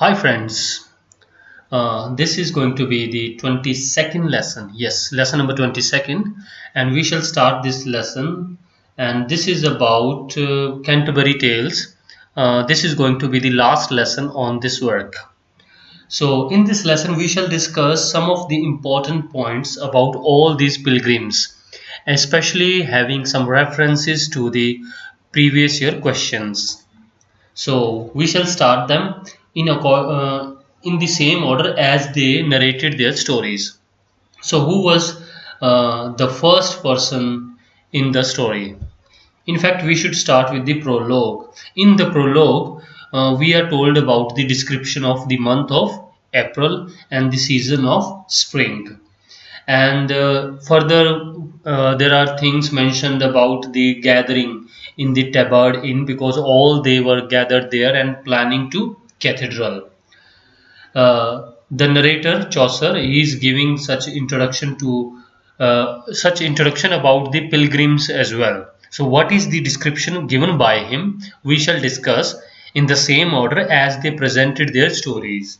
Hi friends, this is going to be the 22nd lesson. Yes, lesson number 22nd, and we shall start this lesson. And this is about Canterbury Tales. This is going to be the last lesson on this work. So, in this lesson, we shall discuss some of the important points about all these pilgrims, especially having some references to the previous year questions. So we shall start them in the same order as they narrated their stories. So who was the first person in the story? In fact, we should start with the prologue. In the prologue, we are told about the description of the month of April and the season of spring. And further, there are things mentioned about the gathering in the Tabard Inn because all they were gathered there and planning to cathedral. The narrator Chaucer is giving such introduction about the pilgrims as well. So, what is the description given by him? We shall discuss in the same order as they presented their stories.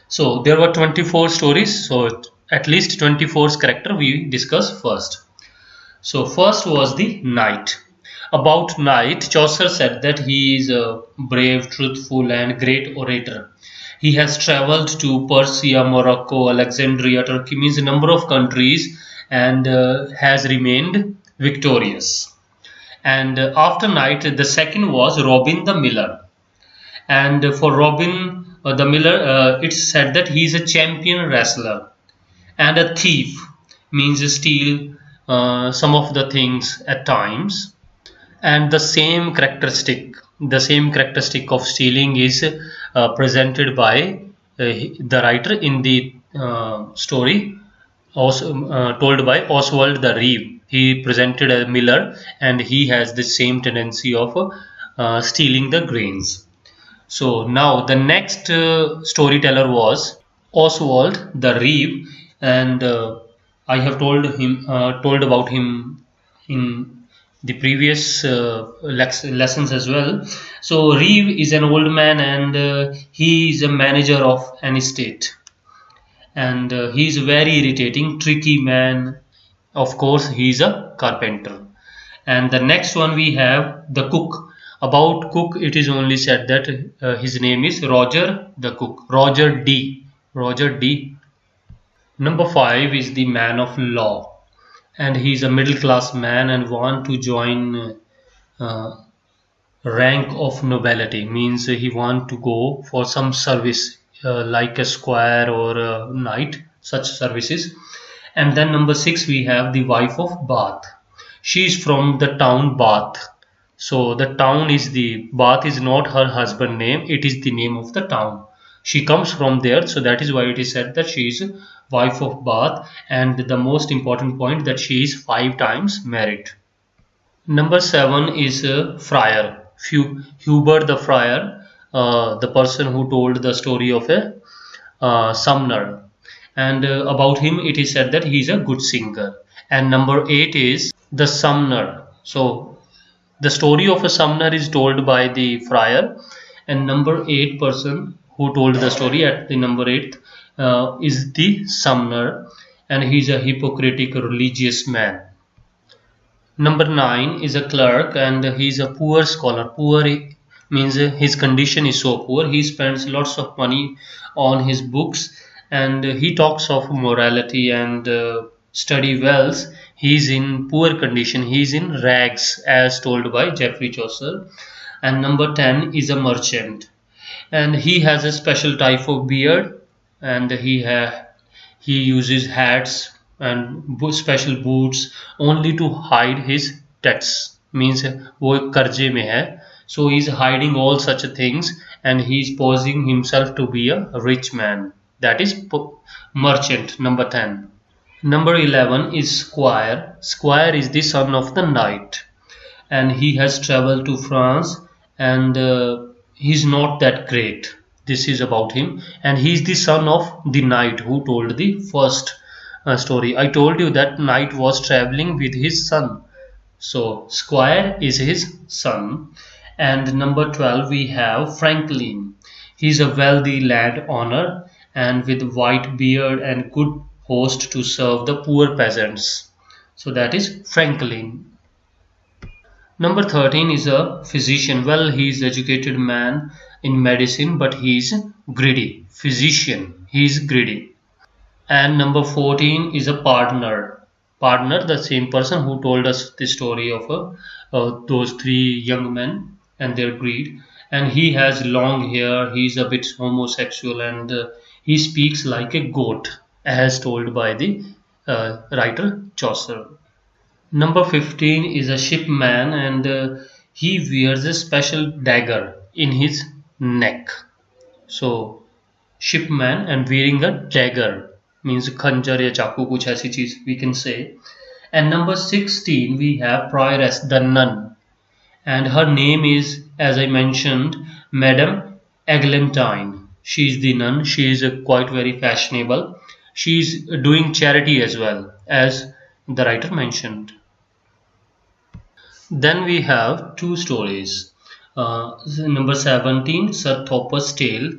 So there were 24 stories, so at least 24 character we discuss first. So first was the knight. About knight, Chaucer said that he is a brave, truthful and great orator. He has travelled to Persia, Morocco, Alexandria, Turkey, means a number of countries, and has remained victorious. And after knight, the second was Robin the Miller. And for Robin the Miller, it's said that he is a champion wrestler and a thief, means steal some of the things at times. And the same characteristic of stealing is presented by the writer in the story, also told by Oswald the Reeve. He presented a miller, and he has the same tendency of stealing the grains. So now the next storyteller was Oswald the Reeve, and I have told about him in the previous lessons as well. So Reeve is an old man, and he is a manager of an estate, and he is a very irritating, tricky man. Of course, he is a carpenter. And the next one we have the cook. About cook, it is only said that his name is Roger the cook. Roger D. Roger D. Number 5 is the man of law, and he is a middle class man and want to join uh, rank of nobility, means he want to go for some service like a squire or a knight, such services. And then number 6 we have the wife of Bath. She is from the town Bath. So the town is the Bath is not her husband name, it is the name of the town. She comes from there, so that is why it is said that she is wife of Bath. And the most important point, that she is 5 times married. Number 7 is Friar. Hubert the Friar, the person who told the story of a Sumner. And about him, it is said that he is a good singer. And number 8 is the Sumner. So the story of a Sumner is told by the Friar, and number 8 person who told the story at the number 8 is the Sumner, and he is a hypocritic religious man. Number 9 is a clerk, and he is a poor scholar. Poor means his condition is so poor, he spends lots of money on his books, and he talks of morality and study wells. He is in poor condition, he is in rags, as told by Geoffrey Chaucer. And number 10 is a merchant, and he has a special type of beard, and he uses hats and special boots only to hide his debts, means वो कर्जे में है, so he is hiding all such things, and he is posing himself to be a rich man. That is merchant, number 10. Number 11 is Squire. Squire is the son of the knight, and he has traveled to France, and he's not that great. This is about him, and he's the son of the knight who told the first story. I told you that knight was traveling with his son, so Squire is his son. And number 12 we have Franklin. He's a wealthy landowner and with white beard and good host to serve the poor peasants. So that is Franklin. Number 13 is a physician. Well, he is educated man in medicine, but he is greedy. Physician, he is greedy. And number 14 is a partner. Partner, the same person who told us the story of those three young men and their greed. And he has long hair, he is a bit homosexual, and he speaks like a goat, as told by the writer Chaucer. Number 15 is a shipman, and he wears a special dagger in his neck. So shipman and wearing a dagger means khanjar ya chaku kuch aisi cheez we can say. And number 16 we have prioress the nun, and her name is, as I mentioned, Madame Eglantine. She is the nun. She is quite very fashionable. She is doing charity as well, as the writer mentioned. Then we have two stories. Number 17, Sir Thopas Tale,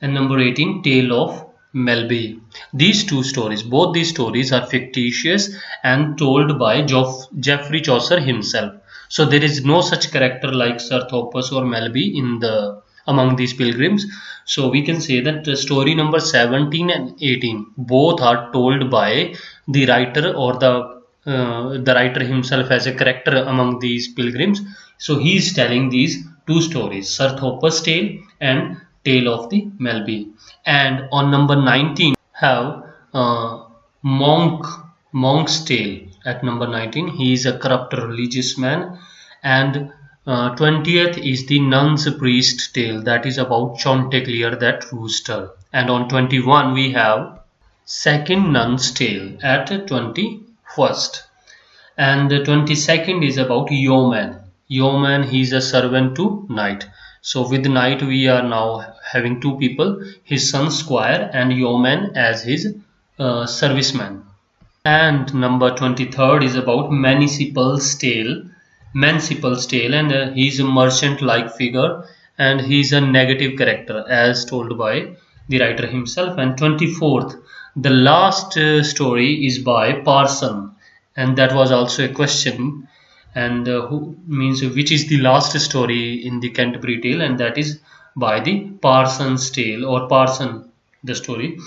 and number 18, Tale of Melby. These two stories, both these stories are fictitious and told by Geoffrey Chaucer himself. So there is no such character like Sir Thopas or Melby in the among these pilgrims. So we can say that the story number 17 and 18 both are told by the writer or the writer himself as a character among these pilgrims. So he is telling these two stories, Sir Thopas Tale and Tale of the Melby. And on number 19 have Monk's Tale. At number 19 he is a corrupt religious man, and 20th is the Nun's Priest Tale, that is about Chanticleer that rooster. And on 21 we have Second Nun's Tale at 21st. And the 22nd is about Yeoman. Yeoman, he is a servant to knight. So with knight we are now having two people, his son Squire and Yeoman as his serviceman. And number 23rd is about Manciple's Tale. Manciple's Tale, and he is a merchant-like figure, and he is a negative character as told by the writer himself. And 24th, the last story is by Parson, and that was also a question, and who means which is the last story in the Canterbury Tale, and that is by the Parson's Tale or Parson the story.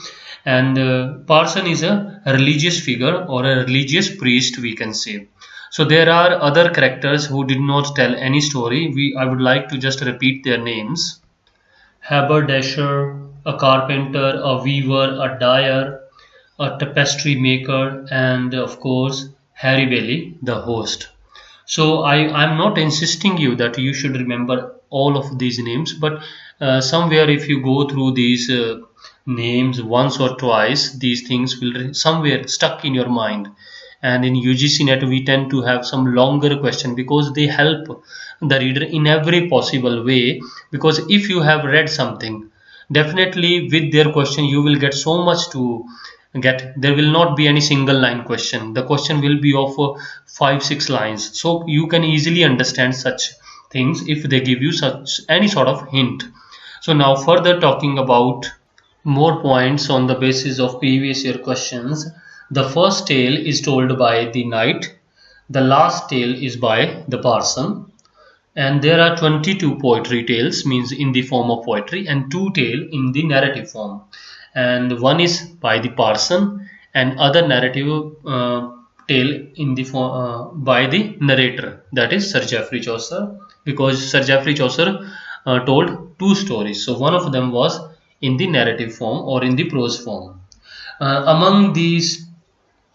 And Parson is a religious figure or a religious priest we can say. So there are other characters who did not tell any story. I would like to just repeat their names: haberdasher, a carpenter, a weaver, a dyer, a tapestry maker, and of course Harry Bailey, the host. So I'm not insisting you that you should remember all of these names, but somewhere if you go through these names once or twice, these things will somewhere stuck in your mind. And in UGC net we tend to have some longer question because they help the reader in every possible way. Because if you have read something, definitely with their question you will get so much to get. There will not be any single line question. The question will be of 5-6 lines, so you can easily understand such things if they give you such any sort of hint. So now further talking about more points on the basis of previous year questions. The first tale is told by the knight, the last tale is by the parson, and there are 22 poetry tales, means in the form of poetry, and 2 tale in the narrative form. And one is by the parson and other narrative tale in the by the narrator, that is Sir Geoffrey Chaucer, because Sir Geoffrey Chaucer told 2 stories. So one of them was in the narrative form or in the prose form. Among these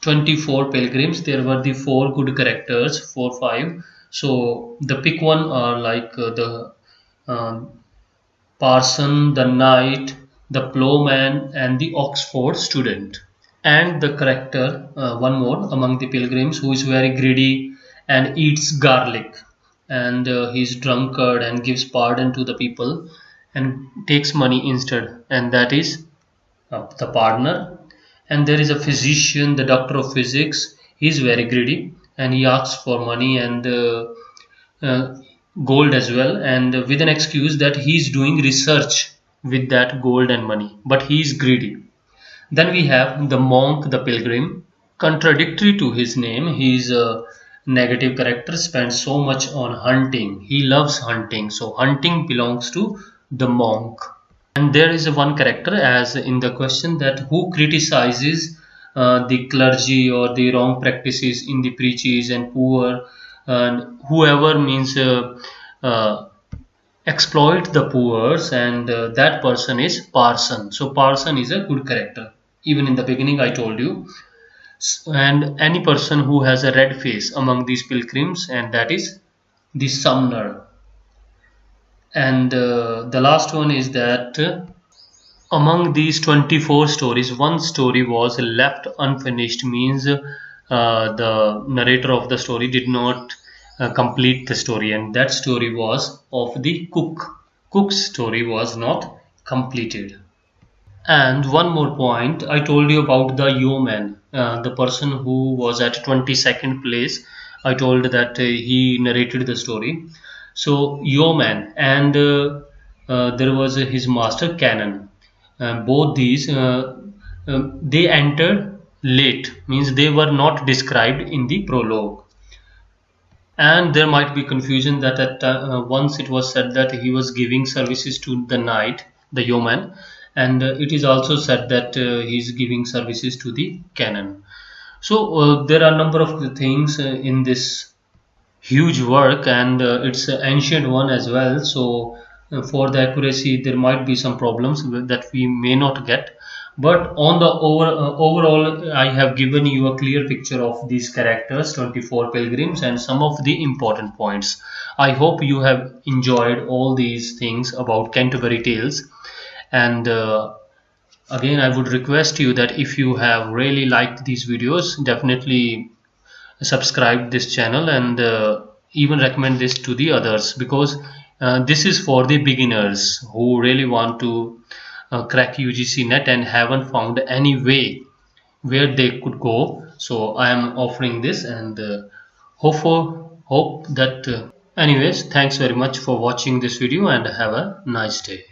24 pilgrims, there were the 4 good characters, 4 5. So the pick one are like the parson, the knight, the plowman, and the Oxford student. And the character, one more among the pilgrims, who is very greedy and eats garlic, and he is drunkard and gives pardon to the people and takes money instead, and that is the pardoner. And there is a physician, the doctor of physics. He is very greedy and he asks for money and uh, gold as well, and with an excuse that he is doing research with that gold and money, but he is greedy. Then we have the monk, the pilgrim. Contradictory to his name, he is a negative character, spends so much on hunting. He loves hunting, so hunting belongs to the monk. And there is a one character, as in the question, that who criticizes the clergy or the wrong practices in the preaches and poor, and whoever means uh, exploit the poor, and that person is parson. So parson is a good character. Even in the beginning I told you. And any person who has a red face among these pilgrims, and that is the sumner. And the last one is that among these 24 stories, one story was left unfinished, means the narrator of the story did not complete the story, and that story was of the cook. Cook's story was not completed. And one more point, I told you about the yeoman, the person who was at 22nd place. I told that he narrated the story. So yeoman and there was his master Canon. Both these they entered late, means they were not described in the prologue. And there might be confusion that once it was said that he was giving services to the knight, the yeoman, and it is also said that he is giving services to the canon. So there are a number of things in this huge work, and it's an ancient one as well. So for the accuracy there might be some problems that we may not get, but on the overall I have given you a clear picture of these characters, 24 pilgrims, and some of the important points. I hope you have enjoyed all these things about Canterbury Tales. And again I would request you that if you have really liked these videos, definitely subscribe this channel, and even recommend this to the others, because this is for the beginners who really want to crack UGC net and haven't found any way where they could go. So I am offering this, and hope that anyways, thanks very much for watching this video, and have a nice day.